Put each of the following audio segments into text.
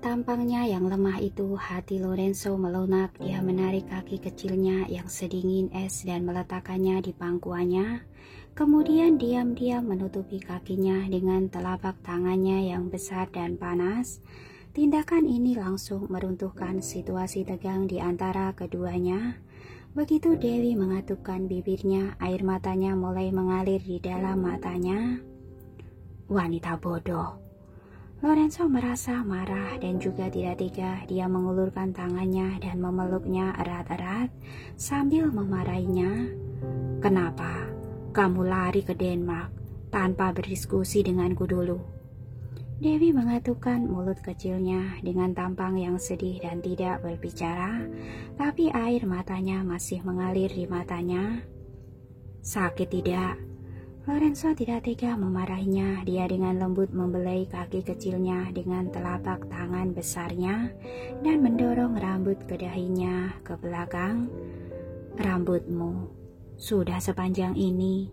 tampangnya yang lemah itu, hati Lorenzo melunak. Dia menarik kaki kecilnya yang sedingin es dan meletakkannya di pangkuannya. Kemudian diam-diam menutupi kakinya dengan telapak tangannya yang besar dan panas. Tindakan ini langsung meruntuhkan situasi tegang di antara keduanya. Begitu Dewi mengatupkan bibirnya, air matanya mulai mengalir di dalam matanya. Wanita bodoh. Lorenzo merasa marah dan juga tidak tega. Dia mengulurkan tangannya dan memeluknya erat-erat sambil memarahinya. Kenapa kamu lari ke Denmark tanpa berdiskusi denganku dulu? Dewi mengatupkan mulut kecilnya dengan tampang yang sedih dan tidak berbicara, tapi air matanya masih mengalir di matanya. Sakit tidak? Lorenzo tidak tega memarahinya. Dia dengan lembut membelai kaki kecilnya dengan telapak tangan besarnya dan mendorong rambut ke dahinya ke belakang. Rambutmu sudah sepanjang ini?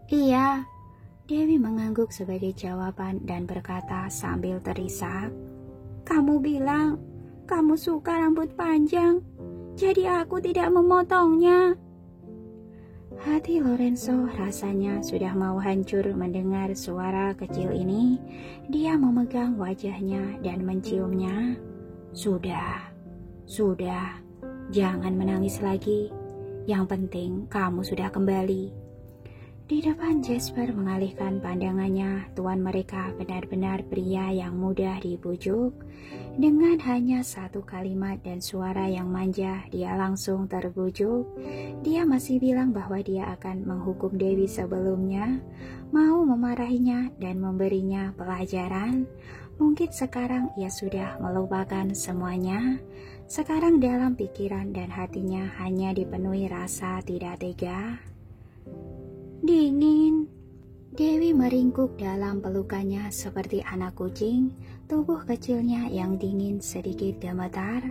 Iya. Dewi mengangguk sebagai jawaban dan berkata sambil terisak, kamu bilang kamu suka rambut panjang, jadi aku tidak memotongnya. Hati Lorenzo rasanya sudah mau hancur mendengar suara kecil ini. Dia memegang wajahnya dan menciumnya. Sudah, jangan menangis lagi. Yang penting kamu sudah kembali. Di depan Jasper mengalihkan pandangannya, tuan mereka benar-benar pria yang mudah dibujuk. Dengan hanya satu kalimat dan suara yang manja, dia langsung terbujuk. Dia masih bilang bahwa dia akan menghukum Dewi sebelumnya, mau memarahinya dan memberinya pelajaran. Mungkin sekarang ia sudah melupakan semuanya. Sekarang dalam pikiran dan hatinya hanya dipenuhi rasa tidak tega. Dingin. Dewi meringkuk dalam pelukannya seperti anak kucing. Tubuh kecilnya yang dingin sedikit gemetar.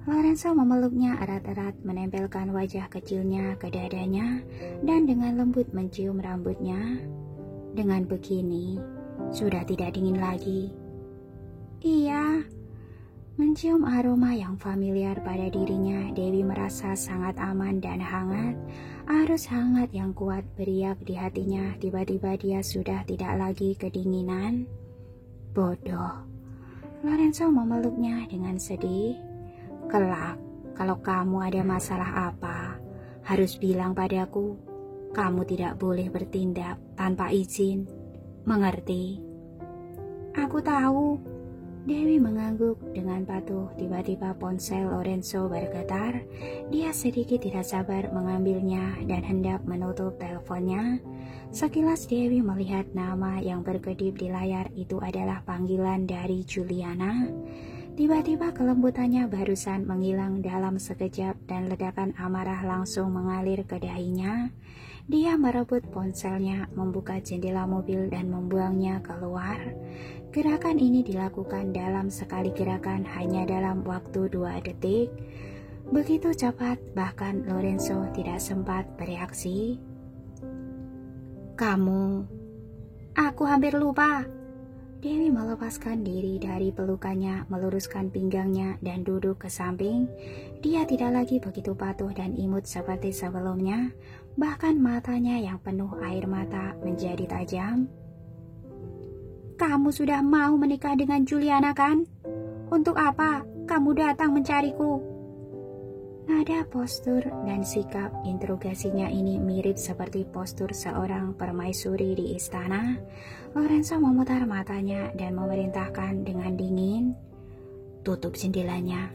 Lorenzo memeluknya erat-erat, menempelkan wajah kecilnya ke dadanya dan dengan lembut mencium rambutnya. Dengan begini, sudah tidak dingin lagi. Iya. Mencium aroma yang familiar pada dirinya, Dewi merasa sangat aman dan hangat. Arus hangat yang kuat beriak di hatinya. Tiba-tiba dia sudah tidak lagi kedinginan. Bodoh. Lorenzo memeluknya dengan sedih. Kelak, kalau kamu ada masalah apa, harus bilang padaku. Kamu tidak boleh bertindak tanpa izin. Mengerti? Aku tahu. Dewi mengangguk dengan patuh. Tiba-tiba ponsel Lorenzo bergetar. Dia sedikit tidak sabar mengambilnya dan hendak menutup teleponnya. Sekilas Dewi melihat nama yang berkedip di layar itu adalah panggilan dari Juliana. Tiba-tiba kelembutannya barusan menghilang dalam sekejap dan ledakan amarah langsung mengalir ke dahinya. Dia merebut ponselnya, membuka jendela mobil dan membuangnya keluar. Gerakan ini dilakukan dalam sekali gerakan hanya dalam waktu 2 detik. Begitu cepat, bahkan Lorenzo tidak sempat bereaksi. Aku hampir lupa. Dewi melepaskan diri dari pelukannya, meluruskan pinggangnya dan duduk ke samping. Dia tidak lagi begitu patuh dan imut seperti sebelumnya. Bahkan matanya yang penuh air mata menjadi tajam. Kamu sudah mau menikah dengan Juliana kan? Untuk apa kamu datang mencariku? Nada postur dan sikap interogasinya ini mirip seperti postur seorang permaisuri di istana. Lorenzo memutar matanya dan memerintahkan dengan dingin, tutup jendelanya.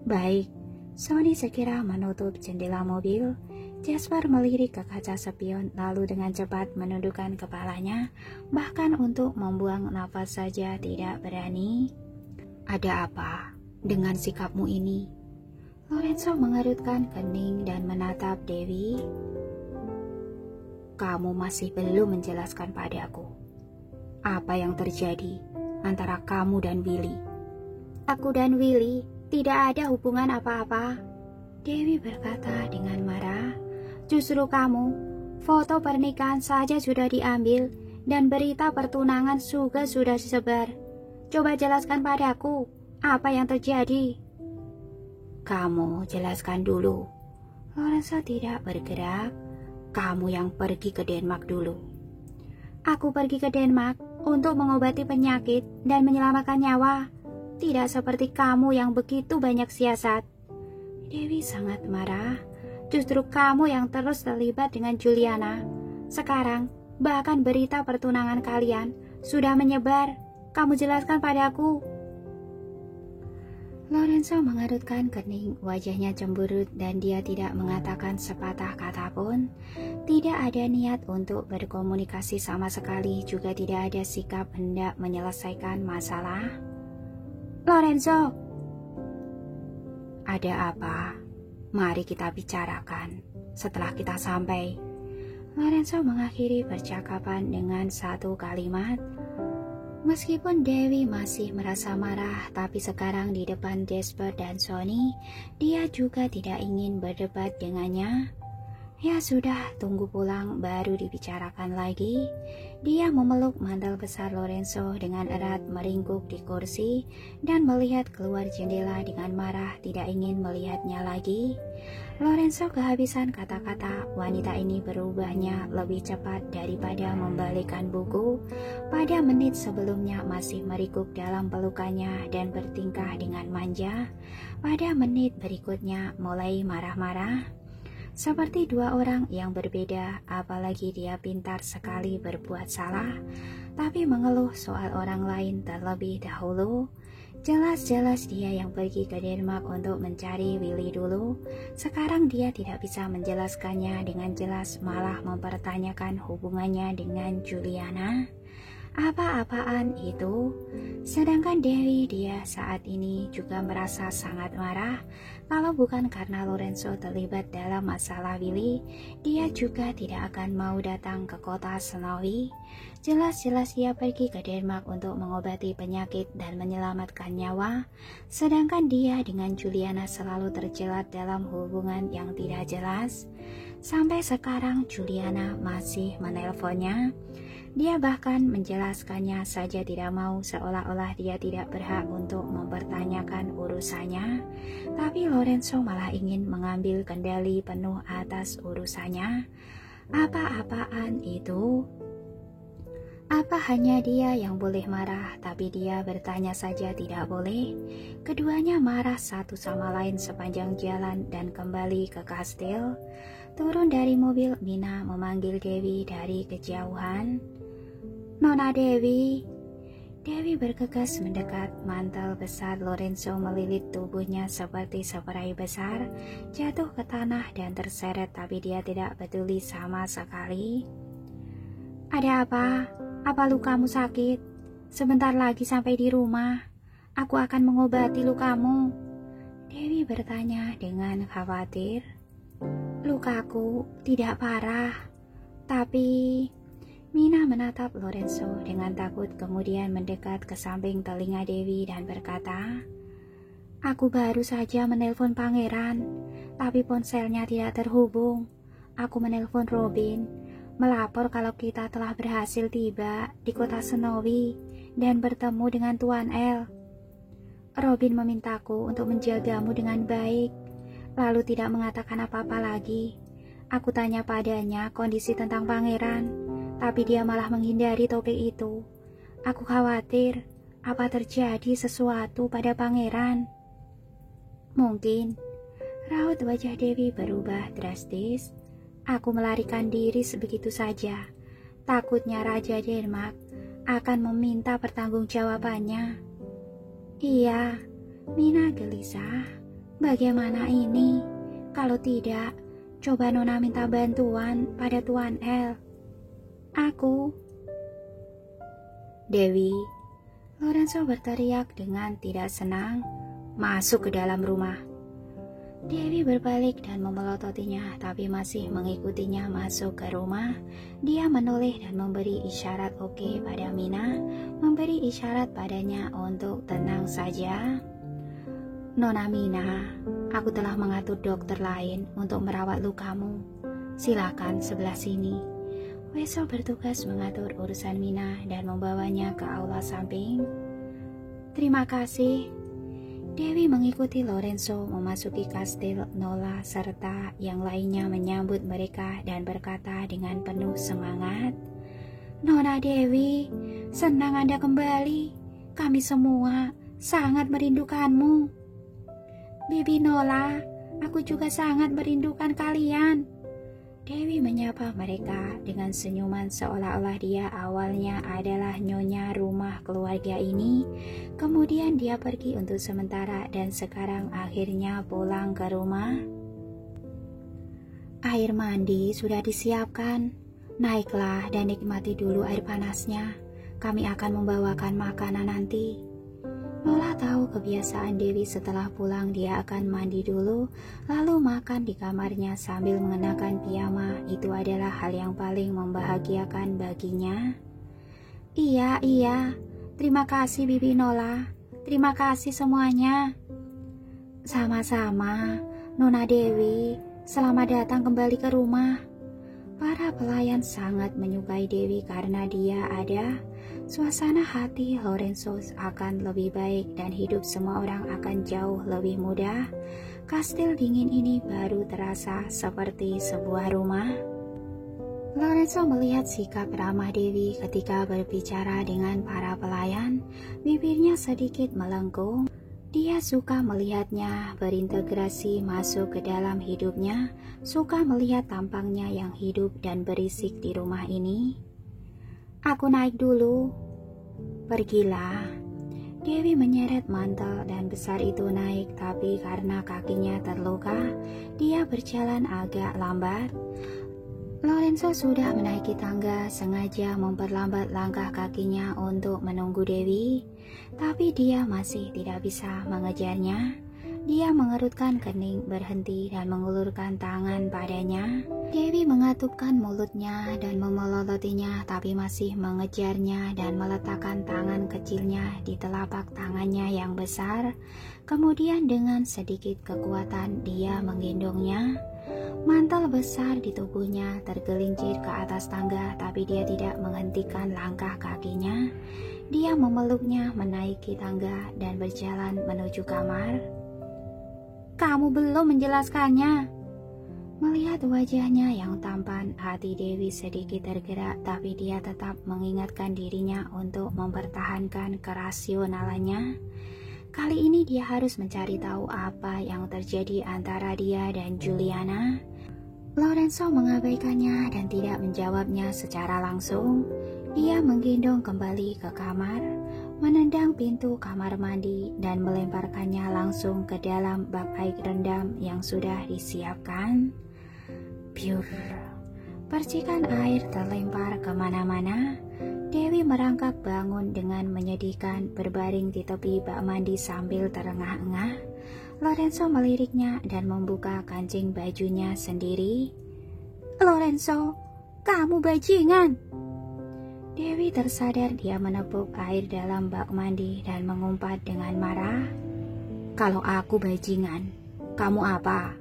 Baik, Sony segera menutup jendela mobil. Jasper melirik ke kaca spion lalu dengan cepat menundukkan kepalanya, bahkan untuk membuang nafas saja tidak berani. Ada apa dengan sikapmu ini? Lorenzo mengerutkan kening dan menatap Dewi. Kamu masih belum menjelaskan padaku apa yang terjadi antara kamu dan Willy. Aku dan Willy tidak ada hubungan apa-apa, Dewi berkata dengan marah. Justru kamu, foto pernikahan saja sudah diambil dan berita pertunangan juga sudah disebar. Coba jelaskan padaku, apa yang terjadi? Kamu jelaskan dulu. Lorenzo tidak bergerak. Kamu yang pergi ke Denmark dulu. Aku pergi ke Denmark untuk mengobati penyakit dan menyelamatkan nyawa. Tidak seperti kamu yang begitu banyak siasat. Dewi sangat marah. Justru kamu yang terus terlibat dengan Juliana. Sekarang, bahkan berita pertunangan kalian sudah menyebar. Kamu jelaskan padaku. Lorenzo mengerutkan kening, wajahnya cemberut dan dia tidak mengatakan sepatah kata pun. Tidak ada niat untuk berkomunikasi sama sekali, juga tidak ada sikap hendak menyelesaikan masalah. Lorenzo, ada apa? Mari kita bicarakan setelah kita sampai. Lorenzo mengakhiri percakapan dengan satu kalimat. Meskipun Dewi masih merasa marah, tapi sekarang di depan Jasper dan Sonny, dia juga tidak ingin berdebat dengannya. Ya sudah, tunggu pulang baru dibicarakan lagi. Dia memeluk mantel besar Lorenzo dengan erat, meringkuk di kursi dan melihat keluar jendela dengan marah, tidak ingin melihatnya lagi. Lorenzo kehabisan kata-kata. Wanita ini berubahnya lebih cepat daripada membalikkan buku. Pada menit sebelumnya masih merikuk dalam pelukannya dan bertingkah dengan manja. Pada menit berikutnya mulai marah-marah. Seperti dua orang yang berbeda, apalagi dia pintar sekali berbuat salah, tapi mengeluh soal orang lain terlebih dahulu. Jelas-jelas dia yang pergi ke Denmark untuk mencari Willy dulu. Sekarang dia tidak bisa menjelaskannya dengan jelas, malah mempertanyakan hubungannya dengan Juliana. Apa-apaan itu? Sedangkan Dewi, dia saat ini juga merasa sangat marah. Kalau bukan karena Lorenzo terlibat dalam masalah Willy, dia juga tidak akan mau datang ke kota Snowy. Jelas-jelas dia pergi ke Denmark untuk mengobati penyakit dan menyelamatkan nyawa. Sedangkan dia dengan Juliana selalu terjerat dalam hubungan yang tidak jelas. Sampai sekarang Juliana masih menelponnya. Dia bahkan menjelaskannya saja tidak mau, seolah-olah dia tidak berhak untuk mempertanyakan urusannya. Tapi Lorenzo malah ingin mengambil kendali penuh atas urusannya. Apa-apaan itu? Apa hanya dia yang boleh marah, tapi dia bertanya saja tidak boleh? Keduanya marah satu sama lain sepanjang jalan dan kembali ke kastil. Turun dari mobil, Mina memanggil Dewi dari kejauhan. Nona Dewi. Dewi bergegas mendekat. Mantel besar Lorenzo melilit tubuhnya seperti seperai besar, jatuh ke tanah dan terseret, tapi dia tidak peduli sama sekali. Ada apa? Apa lukamu sakit? Sebentar lagi sampai di rumah. Aku akan mengobati lukamu. Dewi bertanya dengan khawatir. Lukaku tidak parah, tapi... Mina menatap Lorenzo dengan takut, kemudian mendekat ke samping telinga Dewi dan berkata, Aku baru saja menelpon pangeran, tapi ponselnya tidak terhubung. Aku menelpon Robin, melapor kalau kita telah berhasil tiba di kota Snowy dan bertemu dengan Tuan L. Robin memintaku untuk menjagamu dengan baik, lalu tidak mengatakan apa-apa lagi. Aku tanya padanya kondisi tentang pangeran, tapi dia malah menghindari topik itu. Aku khawatir apa terjadi sesuatu pada pangeran. Mungkin. Raut wajah Dewi berubah drastis. Aku melarikan diri sebegitu saja. Takutnya Raja Denmark akan meminta pertanggungjawabannya. Iya, Mina gelisah. Bagaimana ini? Kalau tidak, coba Nona minta bantuan pada Tuan L. Aku. Dewi. Lorenzo berteriak dengan tidak senang. Masuk ke dalam rumah. Dewi berbalik dan memelototinya, tapi masih mengikutinya masuk ke rumah. Dia menoleh dan memberi isyarat oke pada Mina, memberi isyarat padanya untuk tenang saja. Nona Mina, aku telah mengatur dokter lain untuk merawat lukamu. Silakan sebelah sini. Weso bertugas mengatur urusan Mina dan membawanya ke aula samping. Terima kasih. Dewi mengikuti Lorenzo memasuki kastil Nola serta yang lainnya menyambut mereka dan berkata dengan penuh semangat, Nona Dewi, senang Anda kembali. Kami semua sangat merindukanmu. Bibi Nola, aku juga sangat merindukan kalian. Dewi menyapa mereka dengan senyuman seolah-olah dia awalnya adalah nyonya rumah keluarga ini. Kemudian dia pergi untuk sementara dan sekarang akhirnya pulang ke rumah. Air mandi sudah disiapkan. Naiklah dan nikmati dulu air panasnya. Kami akan membawakan makanan nanti. Nola tahu kebiasaan Dewi setelah pulang dia akan mandi dulu, lalu makan di kamarnya sambil mengenakan piyama. Itu adalah hal yang paling membahagiakan baginya. Iya, terima kasih Bibi Nola, terima kasih semuanya. Sama-sama, Nona Dewi, selamat datang kembali ke rumah. Para pelayan sangat menyukai Dewi karena dia ada. Suasana hati Lorenzo akan lebih baik dan hidup semua orang akan jauh lebih mudah. Kastil dingin ini baru terasa seperti sebuah rumah. Lorenzo melihat sikap ramah Dewi ketika berbicara dengan para pelayan. Bibirnya sedikit melengkung. Dia suka melihatnya berintegrasi masuk ke dalam hidupnya, suka melihat tampangnya yang hidup dan berisik di rumah ini. Aku naik dulu. Pergilah. Dewi menyeret mantel dan besar itu naik, tapi karena kakinya terluka, dia berjalan agak lambat. Lorenzo sudah menaiki tangga, sengaja memperlambat langkah kakinya untuk menunggu Dewi, tapi dia masih tidak bisa mengejarnya. Dia mengerutkan kening, berhenti dan mengulurkan tangan padanya. Dewi mengatupkan mulutnya dan memelototinya, tapi masih mengejarnya dan meletakkan tangan kecilnya di telapak tangannya yang besar. Kemudian dengan sedikit kekuatan dia menggendongnya. Mantel besar di tubuhnya tergelincir ke atas tangga, tapi dia tidak menghentikan langkah kakinya. Dia memeluknya menaiki tangga dan berjalan menuju kamar. Kamu belum menjelaskannya. Melihat wajahnya yang tampan, hati Dewi sedikit tergerak, tapi dia tetap mengingatkan dirinya untuk mempertahankan kerasionalannya. Kali ini dia harus mencari tahu apa yang terjadi antara dia dan Juliana. Lorenzo mengabaikannya dan tidak menjawabnya secara langsung. Dia menggendong kembali ke kamar, menendang pintu kamar mandi dan melemparkannya langsung ke dalam bak air rendam yang sudah disiapkan. Biur, percikan air terlempar kemana-mana. Dewi merangkak bangun dengan menyedihkan, berbaring di tepi bak mandi sambil terengah-engah. Lorenzo meliriknya dan membuka kancing bajunya sendiri. Lorenzo, kamu bajingan! Dewi tersadar, dia menepuk air dalam bak mandi dan mengumpat dengan marah. Kalau aku bajingan, kamu apa?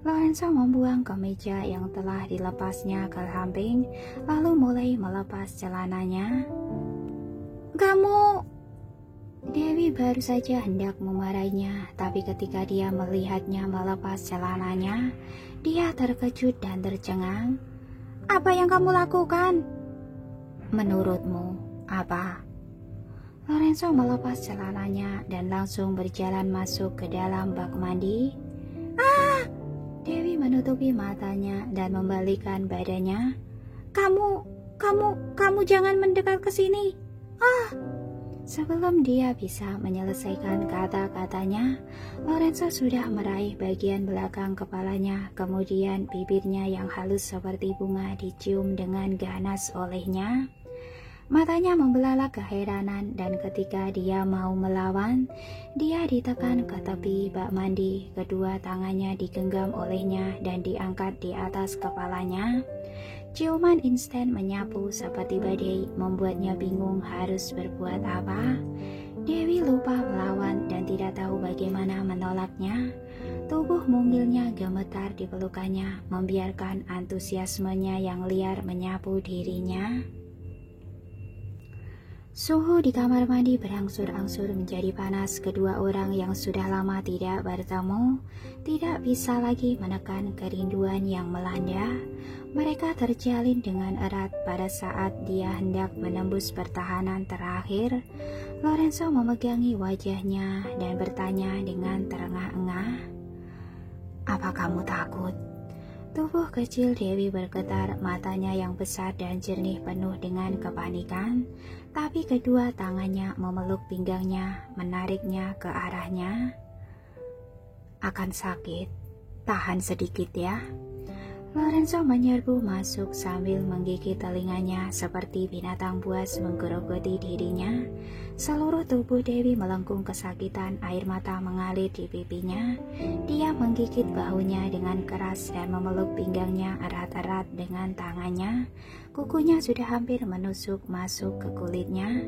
Lorenzo membuang kemeja yang telah dilepasnya ke samping, lalu mulai melepas celananya. Kamu... Dewi baru saja hendak memarahinya, tapi ketika dia melihatnya melepas celananya, dia terkejut dan tercengang. Apa yang kamu lakukan? Menurutmu, apa? Lorenzo melepas celananya dan langsung berjalan masuk ke dalam bak mandi. Ah! Dewi menutupi matanya dan membalikkan badannya. Kamu jangan mendekat ke sini. Ah! Sebelum dia bisa menyelesaikan kata-katanya, Lorenzo sudah meraih bagian belakang kepalanya, kemudian bibirnya yang halus seperti bunga dicium dengan ganas olehnya. Matanya membelalak keheranan dan ketika dia mau melawan, dia ditekan ke tepi bak mandi, kedua tangannya digenggam olehnya dan diangkat di atas kepalanya. Ciuman instan menyapu seperti badai, membuatnya bingung harus berbuat apa. Dewi lupa melawan dan tidak tahu bagaimana menolaknya. Tubuh mungilnya gemetar di pelukannya, membiarkan antusiasmenya yang liar menyapu dirinya. Suhu di kamar mandi berangsur-angsur menjadi panas. Kedua orang yang sudah lama tidak bertemu tidak bisa lagi menekan kerinduan yang melanda. Mereka terjalin dengan erat. Pada saat dia hendak menembus pertahanan terakhir, Lorenzo memegangi wajahnya dan bertanya dengan terengah-engah, "Apa kamu takut?" Tubuh kecil Dewi bergetar, matanya yang besar dan jernih penuh dengan kepanikan, tapi kedua tangannya memeluk pinggangnya, menariknya ke arahnya. "Akan sakit, tahan sedikit ya." Lorenzo menyerbu masuk sambil menggigit telinganya seperti binatang buas menggerogoti dirinya. Seluruh tubuh Dewi melengkung kesakitan, air mata mengalir di pipinya. Dia menggigit bahunya dengan keras dan memeluk pinggangnya erat-erat dengan tangannya. Kukunya sudah hampir menusuk masuk ke kulitnya.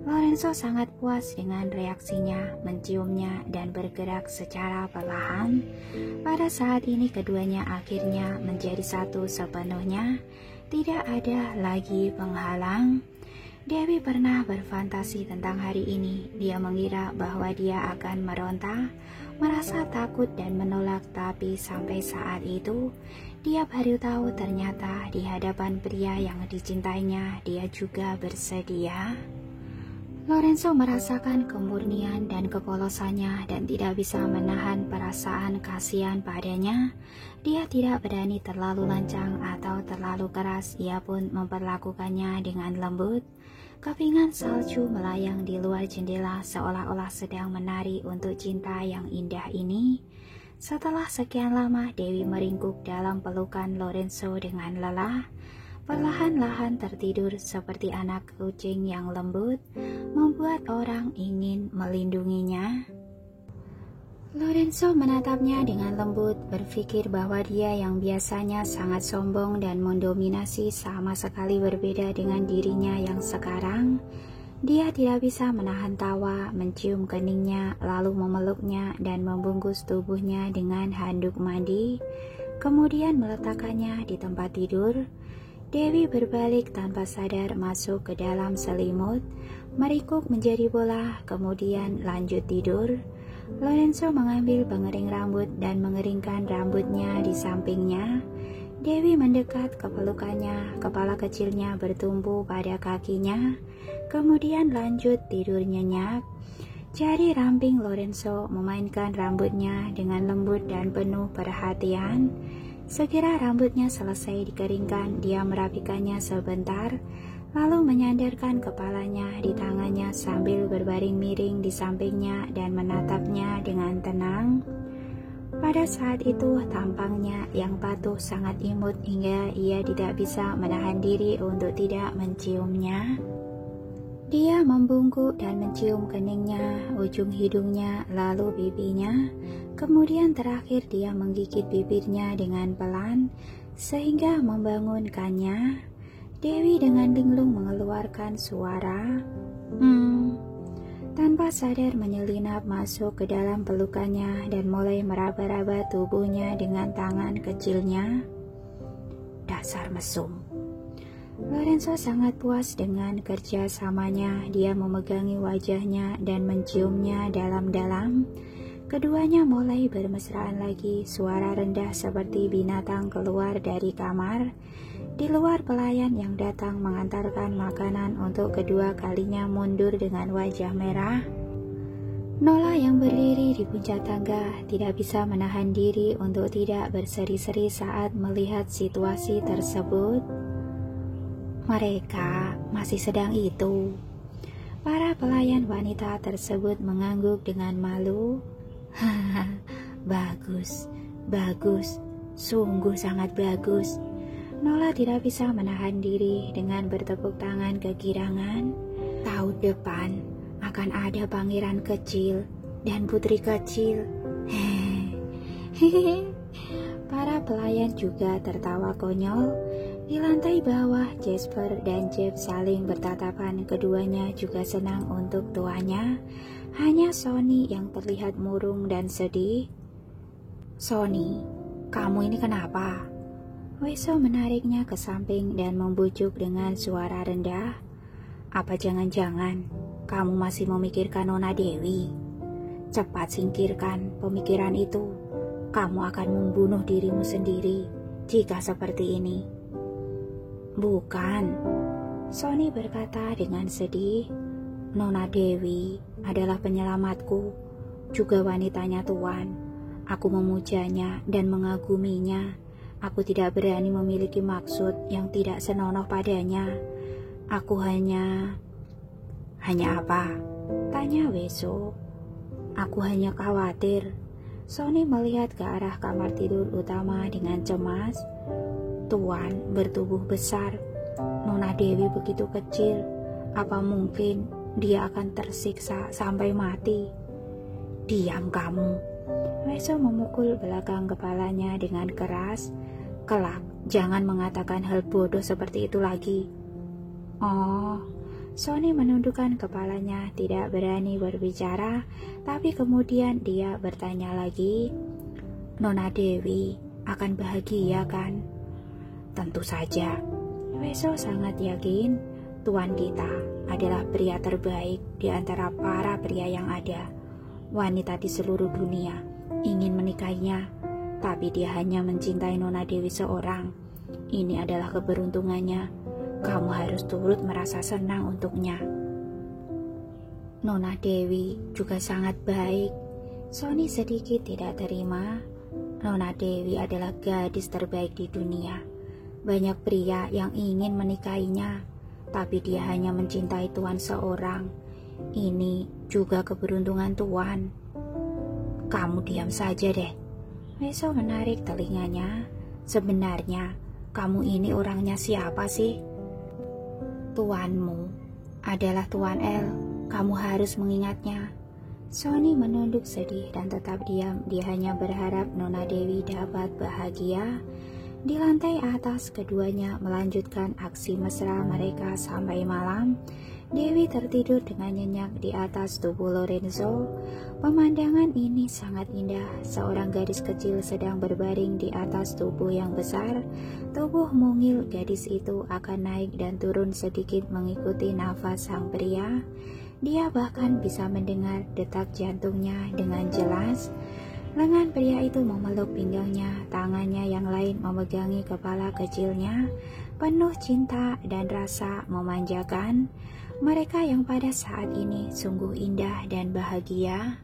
Lorenzo sangat puas dengan reaksinya, menciumnya dan bergerak secara perlahan. Pada saat ini keduanya akhirnya menjadi satu sepenuhnya. Tidak ada lagi penghalang. Dewi pernah berfantasi tentang hari ini. Dia mengira bahwa dia akan meronta, merasa takut dan menolak, tapi sampai saat itu dia baru tahu ternyata di hadapan pria yang dicintainya dia juga bersedia. Lorenzo merasakan kemurnian dan kepolosannya dan tidak bisa menahan perasaan kasihan padanya. Dia tidak berani terlalu lancang atau terlalu keras. Ia pun memperlakukannya dengan lembut. Kepingan salju melayang di luar jendela seolah-olah sedang menari untuk cinta yang indah ini. Setelah sekian lama, Dewi meringkuk dalam pelukan Lorenzo dengan lelah. Perlahan-lahan tertidur seperti anak kucing yang lembut, membuat orang ingin melindunginya. Lorenzo menatapnya dengan lembut, berpikir bahwa dia yang biasanya sangat sombong dan mendominasi sama sekali berbeda dengan dirinya yang sekarang. Dia tidak bisa menahan tawa, mencium keningnya, lalu memeluknya dan membungkus tubuhnya dengan handuk mandi, kemudian meletakkannya di tempat tidur. Dewi berbalik tanpa sadar masuk ke dalam selimut, merikuk menjadi bola, kemudian lanjut tidur. Lorenzo mengambil pengering rambut dan mengeringkan rambutnya di sampingnya. Dewi mendekat ke pelukannya, kepala kecilnya bertumpu pada kakinya, kemudian lanjut tidur nyenyak. Jari ramping Lorenzo memainkan rambutnya dengan lembut dan penuh perhatian. Sekira rambutnya selesai dikeringkan, dia merapikannya sebentar, lalu menyandarkan kepalanya di tangannya sambil berbaring miring di sampingnya dan menatapnya dengan tenang. Pada saat itu tampangnya yang patuh sangat imut hingga ia tidak bisa menahan diri untuk tidak menciumnya. Dia membungkuk dan mencium keningnya, ujung hidungnya, lalu pipinya. Kemudian terakhir dia menggigit bibirnya dengan pelan sehingga membangunkannya. Dewi dengan linglung mengeluarkan suara tanpa sadar menyelinap masuk ke dalam pelukannya dan mulai meraba-raba tubuhnya dengan tangan kecilnya. Dasar mesum. Lorenzo sangat puas dengan kerja samanya. Dia memegangi wajahnya dan menciumnya dalam-dalam. Keduanya mulai bermesraan lagi. Suara rendah seperti binatang keluar dari kamar. Di luar, pelayan yang datang mengantarkan makanan untuk kedua kalinya mundur dengan wajah merah. Nola yang berdiri di puncak tangga tidak bisa menahan diri untuk tidak berseri-seri saat melihat situasi tersebut. Mereka masih sedang itu. Para pelayan wanita tersebut mengangguk dengan malu. Haha, bagus, bagus, sungguh sangat bagus. Nola tidak bisa menahan diri dengan bertepuk tangan kegirangan. Tahun depan akan ada pangeran kecil dan putri kecil. Hehehe. Para pelayan juga tertawa konyol. Di lantai bawah, Jasper dan Jeff saling bertatapan. Keduanya juga senang untuk tuanya. Hanya Sonny yang terlihat murung dan sedih. Sonny, kamu ini kenapa? Weso menariknya ke samping dan membujuk dengan suara rendah. Apa jangan-jangan kamu masih memikirkan Nona Dewi? Cepat singkirkan pemikiran itu. Kamu akan membunuh dirimu sendiri jika seperti ini. Bukan, Sony berkata dengan sedih. Nona Dewi adalah penyelamatku, juga wanitanya Tuan. Aku memujanya dan mengaguminya. Aku tidak berani memiliki maksud yang tidak senonoh padanya. Aku hanya apa? Tanya Weso. Aku hanya khawatir. Sony melihat ke arah kamar tidur utama dengan cemas. Tuan bertubuh besar. Nona Dewi begitu kecil. Apa mungkin dia akan tersiksa sampai mati? Diam kamu. Weso memukul belakang kepalanya dengan keras. Kelak, jangan mengatakan hal bodoh seperti itu lagi. Oh, Sony menundukkan kepalanya, tidak berani berbicara, tapi kemudian dia bertanya lagi, Nona Dewi akan bahagia kan? Tentu saja. Weso sangat yakin Tuan kita adalah pria terbaik di antara para pria yang ada. Wanita di seluruh dunia ingin menikahinya, tapi dia hanya mencintai Nona Dewi seorang. Ini adalah keberuntungannya. Kamu harus turut merasa senang untuknya. Nona Dewi juga sangat baik. Sony sedikit tidak terima. Nona Dewi adalah gadis terbaik di dunia. Banyak pria yang ingin menikahinya, tapi dia hanya mencintai Tuan seorang. Ini juga keberuntungan Tuan. Kamu diam saja deh. Weso menarik telinganya. Sebenarnya kamu ini orangnya siapa sih? Tuanmu adalah Tuan El. Kamu harus mengingatnya. Sony menunduk sedih dan tetap diam. Dia hanya berharap Nona Dewi dapat bahagia. Di lantai atas, keduanya melanjutkan aksi mesra mereka sampai malam. Dewi tertidur dengan nyenyak di atas tubuh Lorenzo. Pemandangan ini sangat indah. Seorang gadis kecil sedang berbaring di atas tubuh yang besar. Tubuh mungil gadis itu akan naik dan turun sedikit mengikuti nafas sang pria. Dia bahkan bisa mendengar detak jantungnya dengan jelas. Lengan pria itu memeluk pinggangnya, tangannya yang lain memegangi kepala kecilnya. Penuh cinta dan rasa memanjakan. Mereka yang pada saat ini sungguh indah dan bahagia.